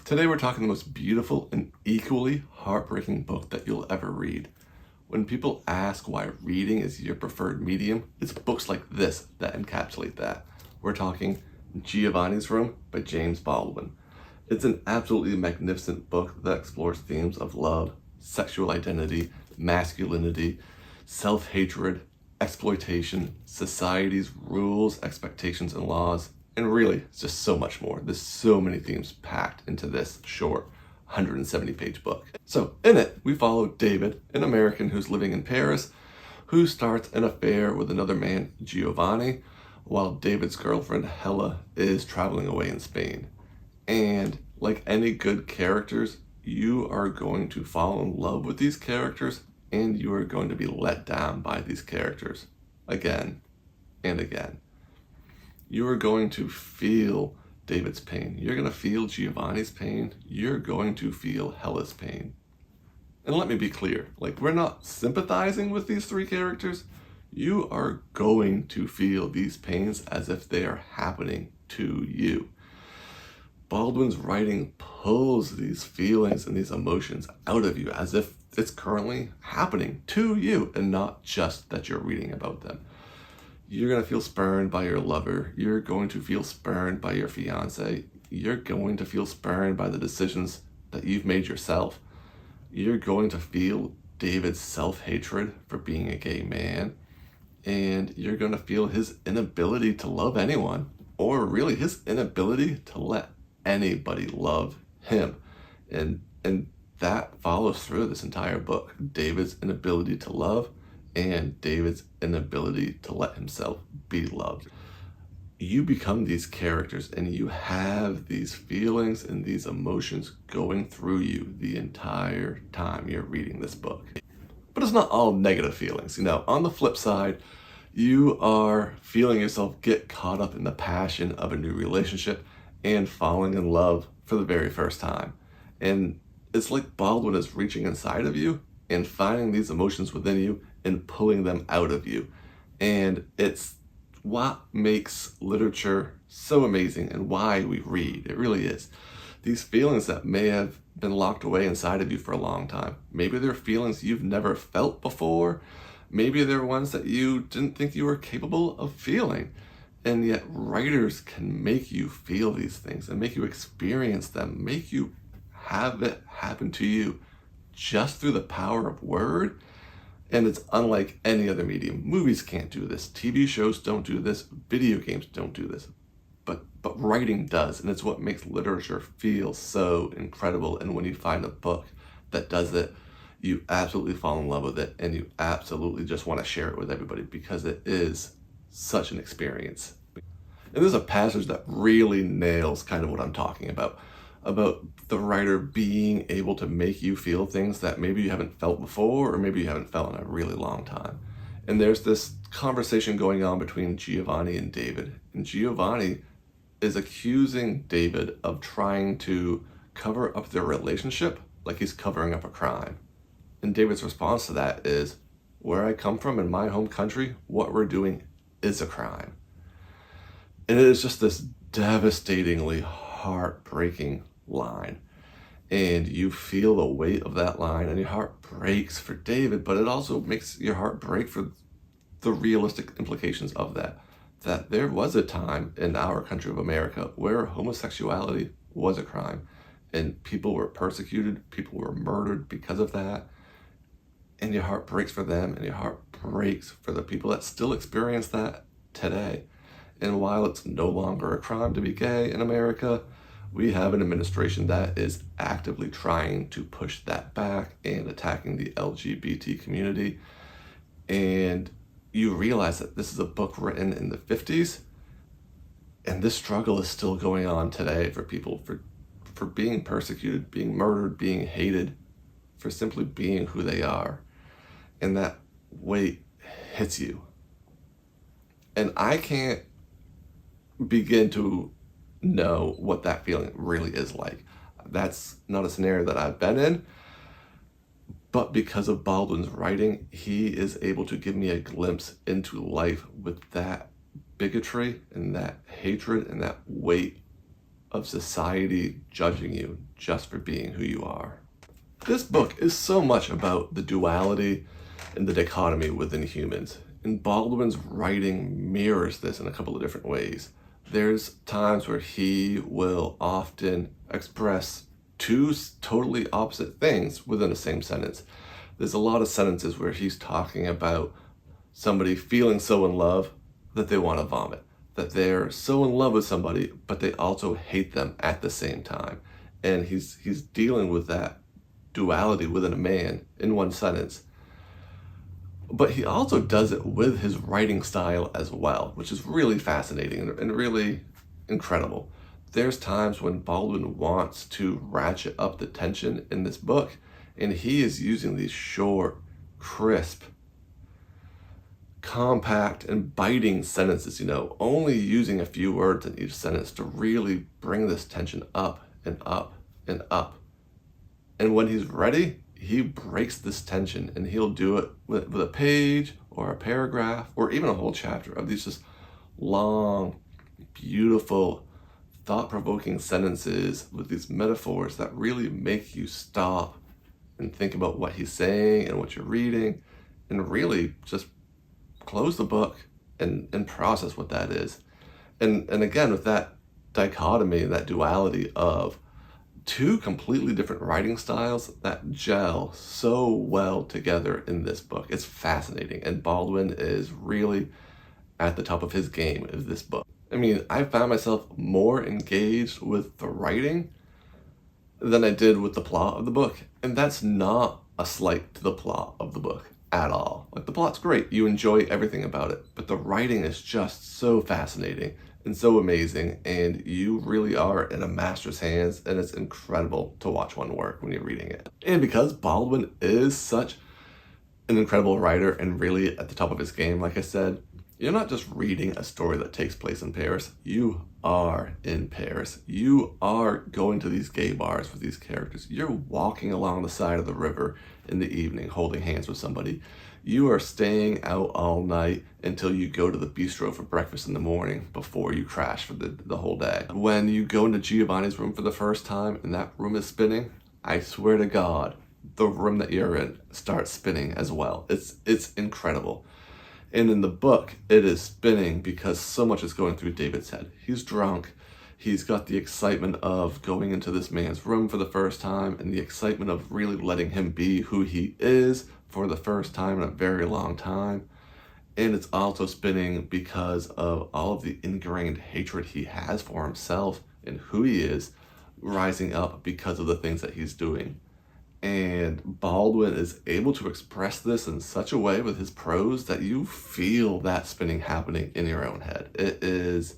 Today we're talking the most beautiful and equally heartbreaking book that you'll ever read. When people ask why reading is your preferred medium, it's books like this that encapsulate that. We're talking Giovanni's Room by James Baldwin. It's an absolutely magnificent book that explores themes of love, sexual identity, masculinity, self-hatred, exploitation, society's rules, expectations, and laws, and really, it's just so much more. There's so many themes packed into this short 170-page book. So in it, we follow David, an American who's living in Paris, who starts an affair with another man, Giovanni, while David's girlfriend, Hella, is traveling away in Spain. And like any good characters, you are going to fall in love with these characters, and you are going to be let down by these characters again and again. You are going to feel David's pain. You're going to feel Giovanni's pain. You're going to feel Hella's pain. And let me be clear, we're not sympathizing with these three characters. You are going to feel these pains as if they are happening to you. Baldwin's writing pulls these feelings and these emotions out of you as if it's currently happening to you and not just that you're reading about them. You're going to feel spurned by your lover. You're going to feel spurned by your fiance. You're going to feel spurned by the decisions that you've made yourself. You're going to feel David's self-hatred for being a gay man. And you're going to feel his inability to love anyone, or really his inability to let anybody love him. And that follows through this entire book. David's inability to love and David's inability to let himself be loved. You become these characters and you have these feelings and these emotions going through you the entire time you're reading this book. But it's not all negative feelings. On the flip side, you are feeling yourself get caught up in the passion of a new relationship and falling in love for the very first time. And it's like Baldwin is reaching inside of you and finding these emotions within you and pulling them out of you. And it's what makes literature so amazing and why we read. It really is. These feelings that may have been locked away inside of you for a long time. Maybe they're feelings you've never felt before. Maybe they're ones that you didn't think you were capable of feeling. And yet writers can make you feel these things and make you experience them, make you have it happen to you just through the power of word. And it's unlike any other medium. Movies can't do this. TV shows don't do this. Video games don't do this. But writing does. And it's what makes literature feel so incredible. And when you find a book that does it, you absolutely fall in love with it. And you absolutely just want to share it with everybody because it is such an experience. And there's a passage that really nails kind of what I'm talking about the writer being able to make you feel things that maybe you haven't felt before, or maybe you haven't felt in a really long time. And there's this conversation going on between Giovanni and David. And Giovanni is accusing David of trying to cover up their relationship like he's covering up a crime. And David's response to that is, where I come from in my home country, what we're doing is a crime. And it is just this devastatingly heartbreaking line. And you feel the weight of that line and your heart breaks for David, but it also makes your heart break for the realistic implications of that there was a time in our country of America where homosexuality was a crime and people were persecuted, people were murdered because of that. And your heart breaks for them, and your heart breaks for the people that still experience that today. And while it's no longer a crime to be gay in America, we have an administration that is actively trying to push that back and attacking the LGBT community. And you realize that this is a book written in the 50s, and this struggle is still going on today for people for being persecuted, being murdered, being hated, for simply being who they are. And that weight hits you. And I can't begin to know what that feeling really is like. That's not a scenario that I've been in, but because of Baldwin's writing, he is able to give me a glimpse into life with that bigotry and that hatred and that weight of society judging you just for being who you are. This book is so much about the duality and the dichotomy within humans, and Baldwin's writing mirrors this in a couple of different ways. There's times where he will often express two totally opposite things within the same sentence. There's a lot of sentences where he's talking about somebody feeling so in love that they want to vomit, that they're so in love with somebody, but they also hate them at the same time. And he's dealing with that duality within a man in one sentence. But he also does it with his writing style as well, which is really fascinating and really incredible. There's times when Baldwin wants to ratchet up the tension in this book, and he is using these short, crisp, compact, and biting sentences, only using a few words in each sentence to really bring this tension up and up and up. And when he's ready, he breaks this tension, and he'll do it with a page or a paragraph or even a whole chapter of these just long, beautiful, thought-provoking sentences with these metaphors that really make you stop and think about what he's saying and what you're reading, and really just close the book and process what that is. And again, with that dichotomy, that duality of two completely different writing styles that gel so well together in this book. It's fascinating, and Baldwin is really at the top of his game in this book. I mean, I found myself more engaged with the writing than I did with the plot of the book, and that's not a slight to the plot of the book at all. Like, the plot's great, you enjoy everything about it, but the writing is just so fascinating and so amazing, and you really are in a master's hands, and it's incredible to watch one work when you're reading it. And because Baldwin is such an incredible writer and really at the top of his game, like I said, you're not just reading a story that takes place in Paris, you are in Paris. You are going to these gay bars with these characters. You're walking along the side of the river in the evening holding hands with somebody. You are staying out all night until you go to the bistro for breakfast in the morning before you crash for the whole day. When you go into Giovanni's room for the first time and that room is spinning, I swear to God, the room that you're in starts spinning as well. It's incredible. And in the book, it is spinning because so much is going through David's head. He's drunk. He's got the excitement of going into this man's room for the first time, and the excitement of really letting him be who he is for the first time in a very long time. And it's also spinning because of all of the ingrained hatred he has for himself and who he is rising up because of the things that he's doing. And Baldwin is able to express this in such a way with his prose that you feel that spinning happening in your own head. It is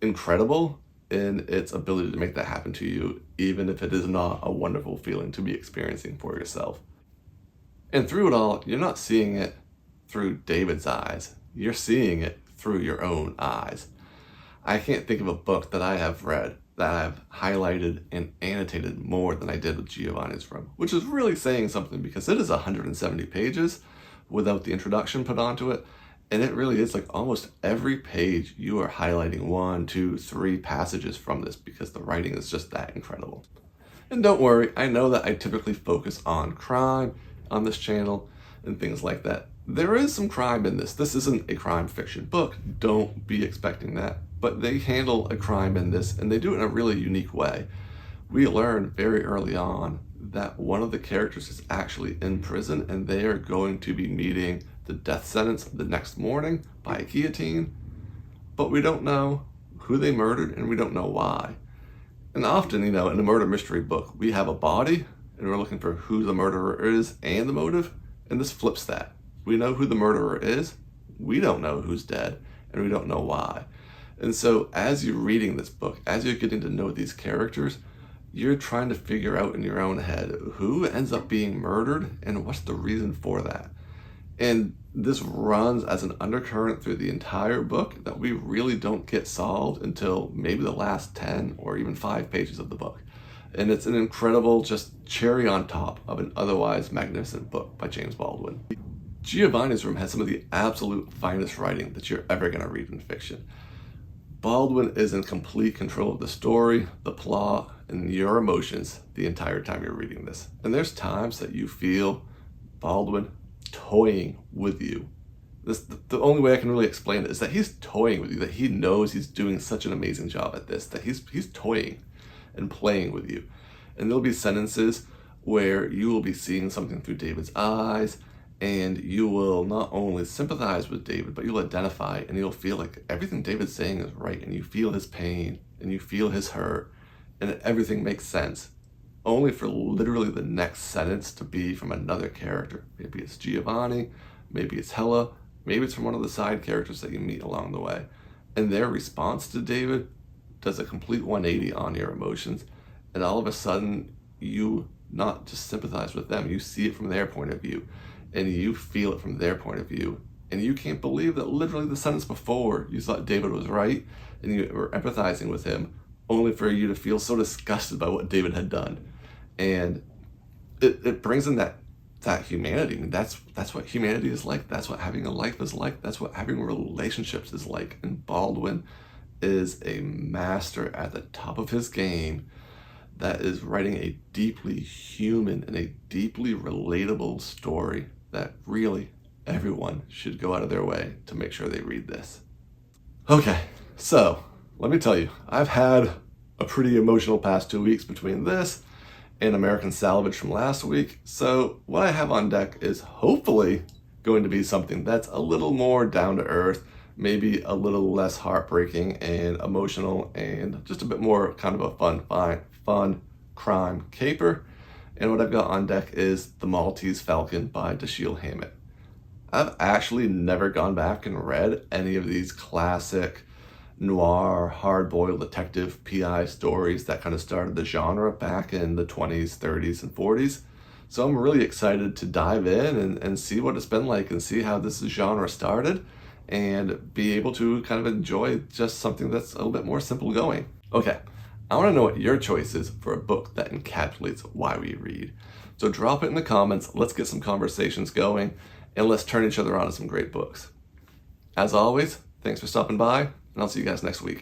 incredible in its ability to make that happen to you, even if it is not a wonderful feeling to be experiencing for yourself. And through it all, you're not seeing it through David's eyes. You're seeing it through your own eyes. I can't think of a book that I have read that I've highlighted and annotated more than I did with Giovanni's Room, which is really saying something because it is 170 pages without the introduction put onto it. And it really is like almost every page you are highlighting 1, 2, 3 passages from this because the writing is just that incredible. And don't worry, I know that I typically focus on crime on this channel and things like that. There is some crime in this. This isn't a crime fiction book. Don't be expecting that. But they handle a crime in this, and they do it in a really unique way. We learn very early on that one of the characters is actually in prison, and they are going to be meeting the death sentence the next morning by a guillotine. But we don't know who they murdered, and we don't know why. And often, in a murder mystery book, we have a body, and we're looking for who the murderer is and the motive, and this flips that. We know who the murderer is, we don't know who's dead, and we don't know why. And so as you're reading this book, as you're getting to know these characters, you're trying to figure out in your own head who ends up being murdered and what's the reason for that. And this runs as an undercurrent through the entire book that we really don't get solved until maybe the last 10 or even 5 pages of the book. And it's an incredible just cherry on top of an otherwise magnificent book by James Baldwin. Giovanni's Room has some of the absolute finest writing that you're ever going to read in fiction. Baldwin is in complete control of the story, the plot, and your emotions the entire time you're reading this. And there's times that you feel Baldwin toying with you. The only way I can really explain it is that he's toying with you, that he knows he's doing such an amazing job at this, that he's toying and playing with you. And there'll be sentences where you will be seeing something through David's eyes, and you will not only sympathize with David, but you'll identify, and you'll feel like everything David's saying is right, and you feel his pain, and you feel his hurt, and everything makes sense, only for literally the next sentence to be from another character. Maybe it's Giovanni, maybe it's Hella, maybe it's from one of the side characters that you meet along the way. And their response to David does a complete 180 on your emotions, and all of a sudden you not just sympathize with them, you see it from their point of view, and you feel it from their point of view, and you can't believe that literally the sentence before you thought David was right and you were empathizing with him, only for you to feel so disgusted by what David had done. And it brings in that humanity. And that's what humanity is like. That's what having a life is like. That's what having relationships is like. And Baldwin is a master at the top of his game that is writing a deeply human and a deeply relatable story that really everyone should go out of their way to make sure they read this. Okay, so let me tell you, I've had a pretty emotional past 2 weeks between this and American Salvage from last week. So what I have on deck is hopefully going to be something that's a little more down to earth, maybe a little less heartbreaking and emotional, and just a bit more kind of a fun crime caper. And what I've got on deck is The Maltese Falcon by Dashiell Hammett. I've actually never gone back and read any of these classic noir, hard-boiled detective PI stories that kind of started the genre back in the 20s, 30s, and 40s. So I'm really excited to dive in and see what it's been like and see how this genre started and be able to kind of enjoy just something that's a little bit more simple going. Okay, I want to know what your choice is for a book that encapsulates why we read. So drop it in the comments, let's get some conversations going, and let's turn each other on to some great books. As always, thanks for stopping by, and I'll see you guys next week.